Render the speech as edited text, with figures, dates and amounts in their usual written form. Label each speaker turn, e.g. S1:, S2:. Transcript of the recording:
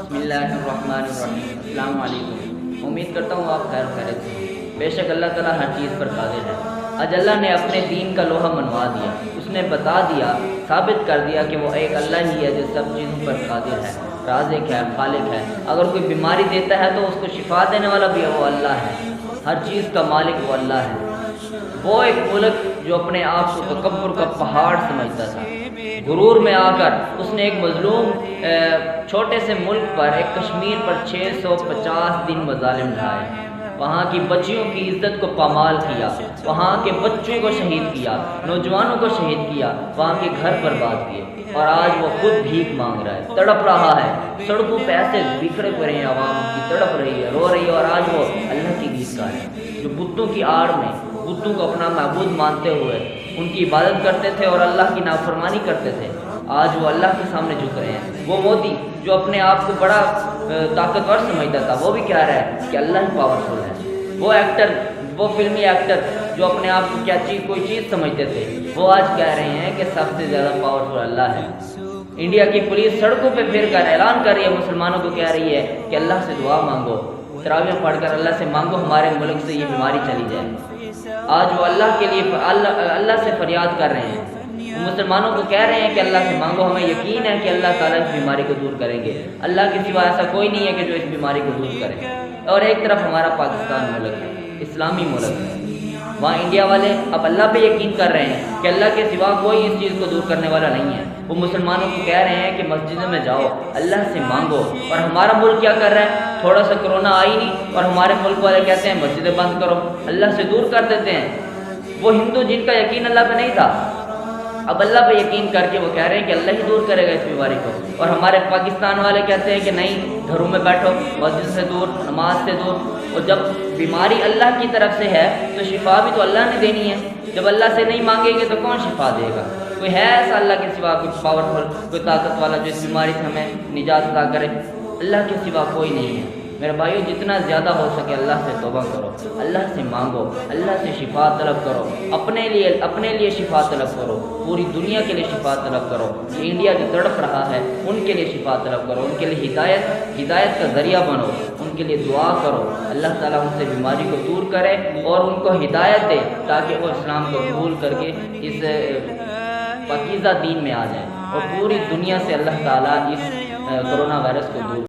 S1: बिस्मिल्लाहिर्रहमानिर्रहीम। अस्सलाम वालेकुम। उम्मीद करता हूँ आप खैर खैरियत से हैं। बेशक अल्लाह ताला हर चीज़ पर कादिर है। आज अल्लाह ने अपने दीन का लोहा मनवा दिया, उसने बता दिया, साबित कर दिया कि वो एक अल्लाह ही है जो सब चीज़ों पर कादिर है, राज़िक है, खालिक है। अगर कोई बीमारी देता है तो उसको शिफा देने वाला भी वो अल्लाह है। हर चीज़ का मालिक वो अल्लाह है। वो एक मुल्क जो अपने आप को तकब्बुर का पहाड़ समझता था, गुरूर में आकर उसने एक मजलूम छोटे से मुल्क पर, एक कश्मीर पर 650 दिन मजालिम ढाए, वहाँ की बच्चियों की इज्जत को पामाल किया, वहाँ के बच्चों को शहीद किया, नौजवानों को शहीद किया, वहाँ के घर बर्बाद किए, और आज वो खुद भीख मांग रहा है, तड़प रहा है। सड़कों पे ऐसे बिखरे पड़े हैं, आवाम की तड़प रही है, रो रही है, और आज वो अल्लाह की गीतकार है जो बुतों की आड़ में बुतों को अपना महबूद मानते हुए उनकी इबादत करते थे और अल्लाह की नाफरमानी करते थे, आज वो अल्लाह के सामने झुक रहे हैं। वो मोदी जो अपने आप को बड़ा ताकतवर समझता था, वो भी कह रहा है कि अल्लाह ही पावरफुल है। वो एक्टर, वो फिल्मी एक्टर जो अपने आप को क्या चीज़ कोई चीज़ समझते थे, वो आज कह रहे हैं कि सबसे ज़्यादा पावरफुल अल्लाह है। इंडिया की पुलिस सड़कों पे फिर कर ऐलान कर रही है, मुसलमानों को कह रही है कि अल्लाह से दुआ मांगो, तरावियाँ पढ़कर अल्लाह से मांगो हमारे मुल्क से ये बीमारी चली जाए। आज वो अल्लाह के लिए अल्लाह से फरियाद कर रहे हैं, मुसलमानों को कह रहे हैं कि अल्लाह से मांगो, हमें यकीन है कि अल्लाह ताला इस बीमारी को दूर करेंगे। अल्लाह के सिवा ऐसा कोई नहीं है कि जो इस बीमारी को दूर करे। और एक तरफ हमारा पाकिस्तान मुल्क है, इस्लामी मुल्क है, वहाँ इंडिया वाले अब अल्लाह पे यकीन कर रहे हैं कि अल्लाह के सिवा कोई इस चीज़ को दूर करने वाला नहीं है। वो मुसलमानों को कह रहे हैं कि मस्जिदों में जाओ, अल्लाह से मांगो। और हमारा मुल्क क्या कर रहा है, थोड़ा सा कोरोना आई नहीं और हमारे मुल्क वाले कहते हैं मस्जिदें बंद करो, अल्लाह से दूर कर देते हैं। वो हिंदू जिनका यकीन अल्लाह पे नहीं था, अब अल्लाह पे यकीन करके वो कह रहे हैं कि अल्लाह ही दूर करेगा इस बीमारी को। और हमारे पाकिस्तान वाले कहते हैं कि नहीं, घरों में बैठो, मस्जिद से दूर, नमाज से दूर। और जब बीमारी अल्लाह की तरफ से है तो शिफा भी तो अल्लाह ने देनी है। जब अल्लाह से नहीं मांगेंगे तो कौन शिफा देगा? कोई है ऐसा अल्लाह के सिवा कोई पावरफुल, कोई ताकत वाला जो इस बीमारी से हमें निजात अता करे? अल्लाह के सिवा कोई नहीं है। मेरे भाइयों, जितना ज़्यादा हो सके अल्लाह से तौबा करो, अल्लाह से मांगो, अल्लाह से शिफा तलब करो, अपने लिए शिफा तलब करो, पूरी दुनिया के लिए शिफा तलब करो। इंडिया जो तड़प रहा है उनके लिए शिफा तलब करो, उनके लिए हिदायत का ज़रिया बनो, उनके लिए दुआ करो, अल्लाह ताला उनसे बीमारी को दूर करे और उनको हिदायत दे ताकि वो इस्लाम को कबूल करके इस पाकीज़ा दीन में आ जाए और पूरी दुनिया से अल्लाह ताला इस कोरोना वायरस को दूर